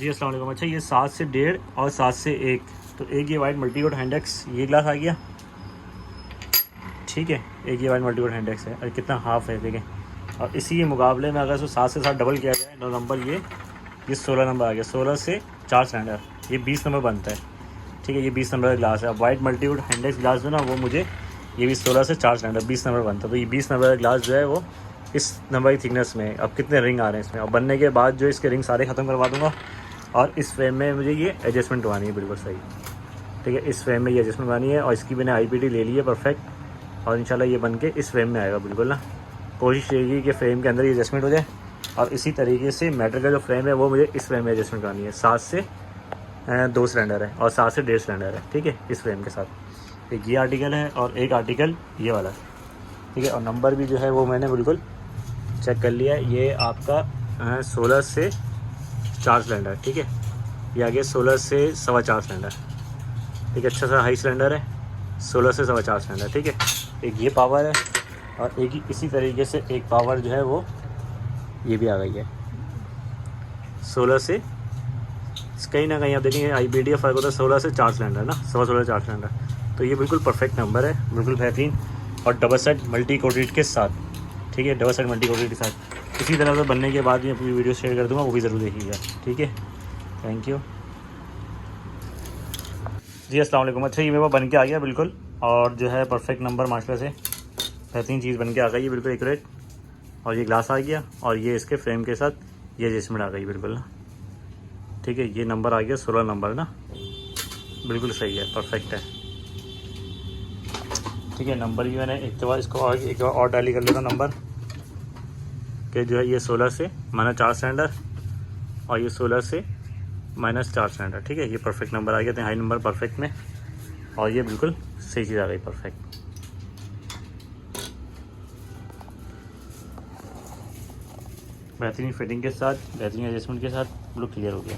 जी अस्सलाम वालेकुम। अच्छा ये 7 से 1.5 और 7 से 1, तो एक ये वाइट मल्टीकोट हैंडेक्स ये ग्लास आ गया, ठीक है। एक ये वाइट मल्टीकोट हैंडेक्स है और कितना हाफ है देखें। और इसी के मुकाबले में अगर इसको 7 से 7 डबल किया जाए 9 नंबर, ये 16 नंबर आ गया। 16 से 4 सिलेंडर, ये 20 नंबर बनता है, ठीक है। ये 20 नंबर का ग्लास है। अब वाइट मल्टीकोट हैंडेक्स ग्लास जो ना वो मुझे ये भी 16 से 4 सिलेंडर 20 नंबर बनता है। तो ये 20 नंबर का ग्लास जो है वो इस नंबर की थिकनेस में है। अब कितने रिंग आ रहे हैं इसमें, और बनने के बाद जो इसके रिंग सारे ख़त्म करवा दूँगा। और इस फ्रेम में मुझे ये एडजस्टमेंट करवानी है, बिल्कुल सही, ठीक है। इस फ्रेम में ये एडजस्टमेंट करवानी है और इसकी मैंने IPT ले ली है परफेक्ट। और इंशाल्लाह ये बन के इस फ्रेम में आएगा बिल्कुल ना। कोशिश रहेगी कि फ्रेम के अंदर ये एडजस्टमेंट हो जाए। और इसी तरीके से मेटल का जो फ्रेम है वो मुझे इस फ्रेम में एडजस्टमेंट करनी है। 7 से 2 सिलेंडर है और 7 से 1.5 सिलेंडर है, ठीक है। इस फ्रेम के साथ एक ये आर्टिकल है और एक आर्टिकल ये वाला, ठीक है। और नंबर भी जो है वो मैंने बिल्कुल चेक कर लिया है। ये आपका 16 से 4 सिलेंडर, ठीक है। ये आगे 16 से 4.25 सिलेंडर, ठीक है। अच्छा सा हाई सिलेंडर है, 16 से 4.25 सिलेंडर, ठीक है। एक ये पावर है और एक ही इसी तरीके से एक पावर जो है वो ये भी आ गई है 16 से, कहीं ना कहीं आप देखेंगे IPT का फ़र्क होता है। 16 से 4 सिलेंडर ना, 16 4 सिलेंडर, तो ये बिल्कुल परफेक्ट नंबर है, बिल्कुल बेहतरीन। और डबल सेट मल्टी कोटेड के साथ, ठीक है, डबल सेट मल्टी कोटेड के साथ। इसी तरह से बनने के बाद मैं अपनी वीडियो शेयर कर दूँगा, वो भी ज़रूर देखिएगा, ठीक है। थैंक यू जी, अस्सलाम वालेकुम। अच्छा ये मेरे पास बन के आ गया बिल्कुल, और जो है परफेक्ट नंबर माशाल्लाह से बेहतरीन चीज़ बन के आ गई है, बिल्कुल एक्यूरेट। और ये ग्लास आ गया और ये इसके फ्रेम के साथ ये एडजस्टमेंट आ गई बिल्कुल ना, ठीक है। ये नंबर आ गया 16 नंबर ना, बिल्कुल सही है, परफेक्ट है, ठीक है। नंबर भी मैंने एक बार इसको एक बार और टैली कर लेता नंबर कि जो है ये 16 से -4 सिलेंडर और ये 16 से -4 सिलेंडर, ठीक है। ये परफेक्ट नंबर आ गया था, हाई नंबर परफेक्ट में। और ये बिल्कुल सही चीज़ आ गई, परफेक्ट। बेहतरीन फिटिंग के साथ, बेहतरीन एडजस्टमेंट के साथ बिल्कुल क्लियर हो गया।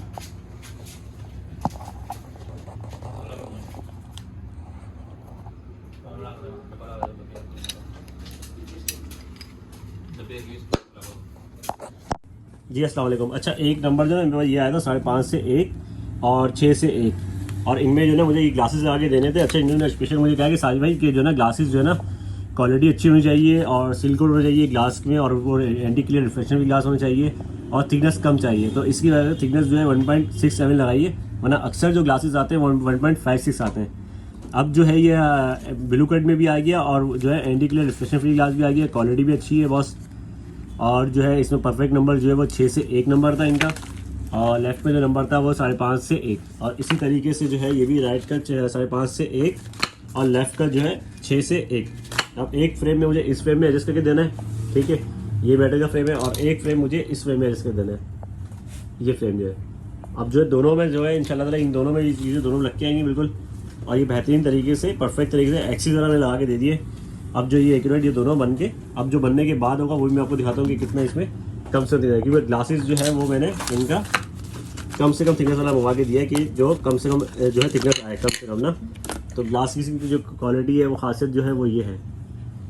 जी अस्सलाम वालेकुम। अच्छा एक नंबर जो है मेरे पास ये आया था 5.5 से 1 और 6 से 1, और इनमें जो है ना मुझे ये ग्लासेस लगा के देने थे। अच्छा इन्होंने स्पेशल मुझे कहा कि साजिद भाई कि जो है ना ग्लासेस जो है ना क्वालिटी अच्छी होनी चाहिए और सिलिकॉन होना चाहिए ग्लास में, और वो एंटी क्लियर रिफ्लेक्शन भी ग्लास होना चाहिए और थिकनेस कम चाहिए। तो इसकी वजह से थिकनेस जो है 1.67 लगाइए, वरना अक्सर जो ग्लासेस आते हैं 1.56 आते हैं। अब जो है ये ब्लू कट में भी आ गया और जो है anti clear reflection free glass भी आ गया, क्वालिटी भी अच्छी है बॉस। और जो है इसमें परफेक्ट नंबर जो है वो 6 से 1 नंबर था इनका, और लेफ्ट में जो नंबर था वो 5.5 से 1। और इसी तरीके से जो है ये भी राइट का 5.5 से 1 और लेफ्ट का जो है 6 से 1। अब एक फ्रेम में मुझे इस फ्रेम में एडजस्ट करके देना है, ठीक है। ये बैटर का फ्रेम है और एक फ्रेम मुझे इस फ्रेम में एडजस्ट कर देना है, ये फ्रेम जो है। अब जो है दोनों में जो है इंशाल्लाह ताला इन दोनों में ये चीज़ें दोनों लग के आएंगी बिल्कुल। और ये बेहतरीन तरीके से परफेक्ट तरीके से एक्सिस वगैरह में लगा के दे दिए। अब जो ये एक्यूरेट ये दोनों बन के अब जो बनने के बाद होगा वो भी मैं आपको दिखाता हूँ कि कितना इसमें कम से कम दिया है। क्योंकि ग्लासेस जो है वो मैंने इनका कम से कम थिकनेस वाला मंगा के दिया है कि जो कम से कम जो है थिकनेस आए कम से कम ना। तो ग्लास की जो क्वालिटी है वो खासियत जो है वो ये है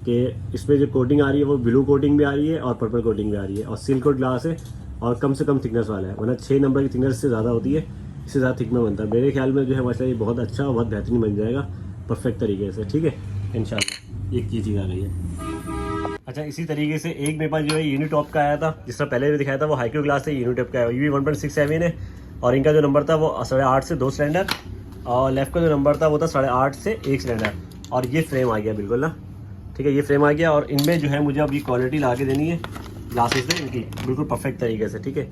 कि इसमें जो कोटिंग आ रही है वो ब्लू कोटिंग भी आ रही है और पर्पल कोटिंग भी आ रही है, और सिल्कोट ग्लास है और कम से कम थिकनेस वाला है, वरना 6 नंबर की थिकनेस से ज़्यादा होती है, इससे ज़्यादा थिक में बनता है। मेरे ख्याल में जो है मसला ये बहुत अच्छा और बहुत बेहतरीन बन जाएगा परफेक्ट तरीके से, ठीक है इंशाल्लाह। एक ये चीज़ आ गई है। अच्छा इसी तरीके से एक मेरे पास जो है यूनिटॉप का आया था, जिस तरह पहले भी दिखाया था वो हाईक्यू ग्लास है, यूनिटॉप का है, ये भी 1.67 है। और इनका जो नंबर था वो 8.5 से 2 सिलेंडर, और लेफ्ट का जो नंबर था वो था 8.5 से 1 सिलेंडर। और ये फ्रेम आ गया बिल्कुल ना, ठीक है, ये फ्रेम आ गया। और इनमें जो है मुझे अब ये क्वालिटी ला के देनी है ग्लासेस में इनकी बिल्कुल परफेक्ट तरीके से, ठीक है।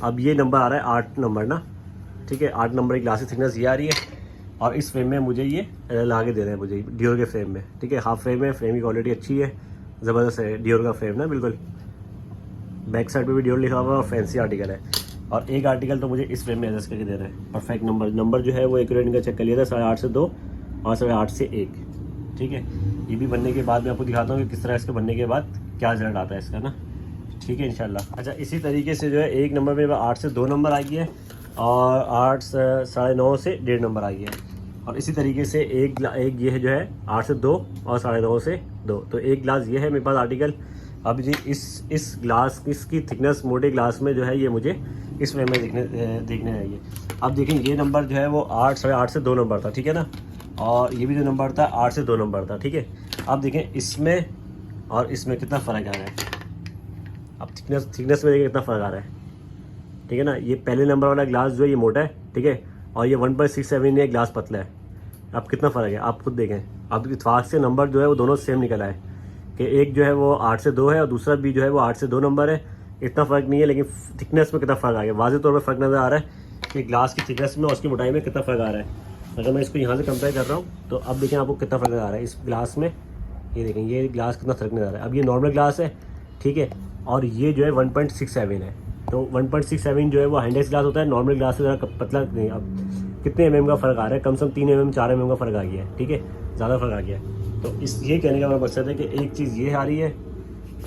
अब ये नंबर आ रहा है 8 नंबर ना, ठीक है, 8 नंबर की ग्लासेस थिकनेस ये आ रही है। और इस फ्रेम में मुझे ये ला के देना है मुझे डियोर के फ्रेम में, ठीक है। हाफ फ्रेम है, फ्रेम की क्वालिटी अच्छी है, ज़बरदस्त है, डियोर का फ्रेम ना बिल्कुल। बैक साइड पे भी डियोर लिखा हुआ है और फैंसी आर्टिकल है। और एक आर्टिकल तो मुझे इस फ्रेम में एडजस्ट करके देना है परफेक्ट नंबर जो है वो एक्यूरेट इनका चेक कर लिया था 8.5 से 2 और 8.5 से 1, ठीक है। ये भी बनने के बाद मैं आपको दिखाता हूँ कि किस तरह इसके बनने के बाद क्या रिजल्ट आता है इसका ना, ठीक है इंशाल्लाह। अच्छा इसी तरीके से जो है एक नंबर में 8 से 2 नंबर आ गया है और 8 से 9.5 से 1.5 नंबर आ गया है। और इसी तरीके से एक ये है जो है 8 से 2 और 9.5 से 2। तो एक ग्लास ये है मेरे पास आर्टिकल अब जी इस ग्लास इसकी थिकनेस मोटे ग्लास में जो है ये मुझे इस वे में देखने चाहिए। अब देखें ये नंबर जो है वो 8 8.5 से 2 नंबर था, ठीक है ना, और ये भी जो नंबर था 8 से 2 नंबर था, ठीक है। अब देखें इसमें और इसमें कितना फ़र्क आ रहा है। अब थिकनेस में देखिए कितना फ़र्क आ रहा है, ठीक है ना। ये पहले नंबर वाला ग्लास जो है ये मोटा है, ठीक है, और ये 1.67 है, ग्लास पतला है। अब कितना फ़र्क है आप खुद देखें। अब इत्तेफाक से नंबर जो है वो दोनों सेम निकला है कि एक जो है वो 8 से 2 है और दूसरा भी जो है वो 8 से 2 नंबर है। इतना फ़र्क नहीं है, लेकिन थिकनेस में कितना फ़र्क आ गया, वाज़ेह तौर पर फ़र्क नज़र आ रहा है कि ग्लास की थिकनेस में और उसकी मोटाई में कितना फ़र्क आ रहा है। अगर मैं इसको यहाँ से कंपेयर कर रहा हूँ तो अब देखें आपको कितना फ़र्क नज़र आ रहा है इस ग्लास में। ये देखें ये ग्लास कितना फ़र्क नज़र आ रहा है। अब ये नॉर्मल ग्लास है, ठीक है, और ये जो है 1.67 है। तो 1.67 जो है वो हाइंडेक्स ग्लास होता है, नॉर्मल ग्लास से ज़रा पतला नहीं। अब कितने mm का फ़र्क आ रहा है, कम से कम 3 mm 4 mm का फ़र्क आ गया है, ठीक है, ज़्यादा फ़र्क आ गया है। तो इस ये कहने का मेरा मकसद है कि एक चीज़ ये आ रही है,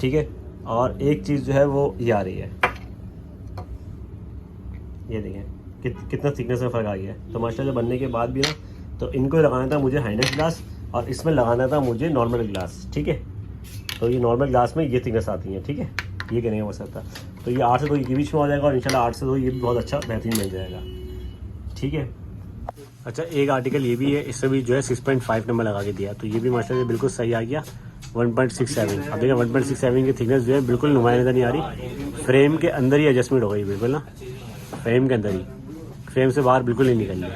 ठीक है, और एक चीज़ जो है वो ये आ रही है। ये देखें कितना थिकनेस में फ़र्क आ गया है। तो माशाल्लाह बनने के बाद भी ना, तो इनको लगाना था मुझे हाइंडेक्स ग्लास और इसमें लगाना था मुझे नॉर्मल ग्लास, ठीक है। तो ये नॉर्मल ग्लास में ये थिकनेस आती है, ठीक है, ये कहने का मकसद था। तो ये 8 से 2 के बीच में हो जाएगा और इंशाल्लाह 8 से 2 ये भी बहुत अच्छा बेहतरीन मिल जाएगा, ठीक है। अच्छा एक आर्टिकल ये भी है, इसमें भी जो है 6.5 नंबर लगा के दिया, तो ये भी माशाल्लाह बिल्कुल सही आ गया 1.67। अब देखिए 1.67 की थिकनेस जो है बिल्कुल नुमाया नज़र नहीं आ रही। फ्रेम के अंदर ही एडजस्टमेंट हो गई बिल्कुल ना, फ्रेम के अंदर ही, फ्रेम से बाहर बिल्कुल नहीं निकल रही,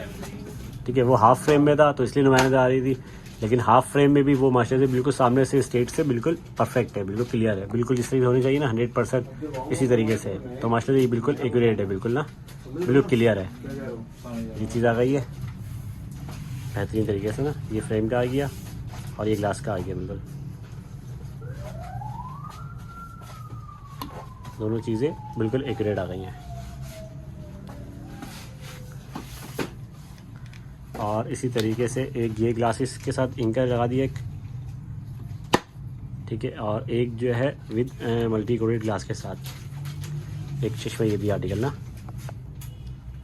ठीक है। वो हाफ फ्रेम में था तो इसलिए नुमाया नज़र आ रही थी, लेकिन हाफ फ्रेम में भी वो माशाल्लाह से बिल्कुल सामने से स्टेट से बिल्कुल परफेक्ट है, बिल्कुल क्लियर है, बिल्कुल जिस तरीके से होनी चाहिए ना 100% इसी तरीके से। तो माशाल्लाह ये बिल्कुल एक्यूरेट है, बिल्कुल ना, बिल्कुल क्लियर है। ये चीज़ आ गई है बेहतरीन तरीके से ना, ये फ्रेम का आ गया और ये ग्लास का आ गया, बिल्कुल दोनों चीज़ें बिल्कुल एक्यूरेट आ गई हैं। और इसी तरीके से एक ये ग्लासेस के साथ इंकर लगा दिया एक, ठीक है, और एक जो है विद मल्टी कोटेड ग्लास के साथ एक चश्मा, ये भी आर्टिकल ना,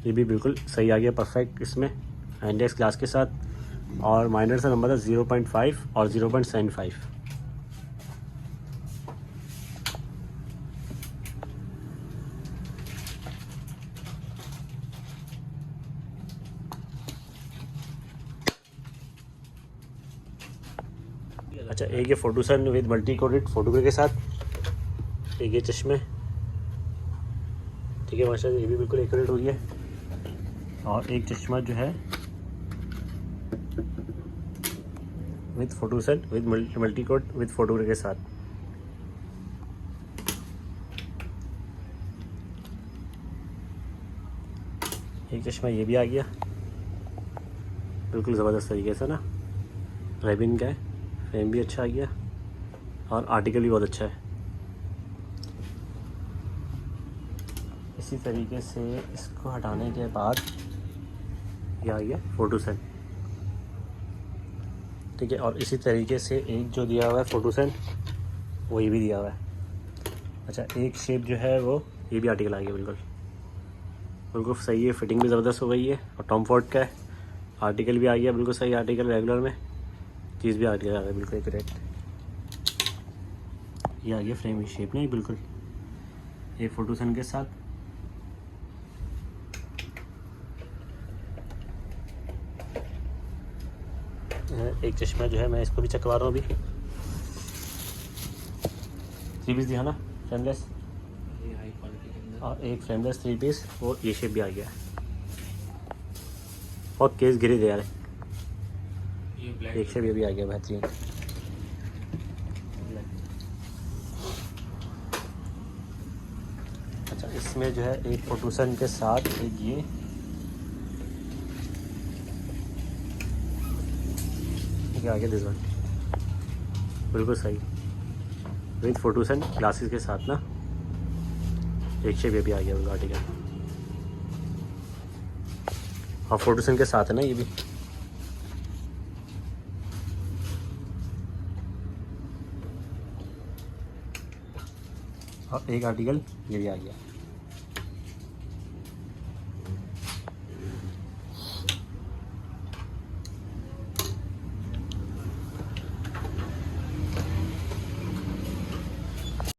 ये भी बिल्कुल सही आ गया परफेक्ट इसमें इंडेक्स ग्लास के साथ। और माइनर से नंबर था 0.5 और 0.75। अच्छा एक ये photo sun with multi coated photo के साथ, एक ये चश्मे, ठीक है, माशाल्लाह ये भी बिल्कुल एक्यूरेट हो गया। और एक चश्मा जो है विद फोटोसन with multi coat with photo के साथ। एक चश्मा ये भी आ गया बिल्कुल ज़बरदस्त तरीके से ना, रेबिन का है, फ्रेम भी अच्छा आ गया और आर्टिकल भी बहुत अच्छा है। इसी तरीके से इसको हटाने के बाद ये आ गया फोटोसन, ठीक है। और इसी तरीके से एक जो दिया हुआ है फोटोसन वो ये भी दिया हुआ है। अच्छा एक शेप जो है वो ये भी आर्टिकल आ गया, बिल्कुल बिल्कुल सही है, फिटिंग भी ज़बरदस्त हो गई है और टॉम फोर्ड का है, आर्टिकल भी आ गया बिल्कुल सही आर्टिकल रेगुलर में, चीज़ भी आर्टिकल आ गया बिल्कुल करेक्ट। ये आ गया फ्रेम की शेप नहीं बिल्कुल, ये फोटोसन के साथ। एक चश्मा जो है मैं इसको भी चकवा रहा हूँ अभी, 3 पीस दिया ना फ्रेमलेस, और एक फ्रेमलेस 3 पीस, और ये शेप भी आ गया और केस गिरे दे यार, एक शेप ये भी आ गया बेहतरीन। अच्छा इसमें जो है एक फोटोसन के साथ एक ये आ गया, दिस वन बिल्कुल सही विद फोटोसन ग्लासेस के साथ ना, एक शेप ये भी आ गया बिल्कुल आर्टिकल और फोटोसन के साथ है ना ये भी। और एक आर्टिकल ये भी आ गया।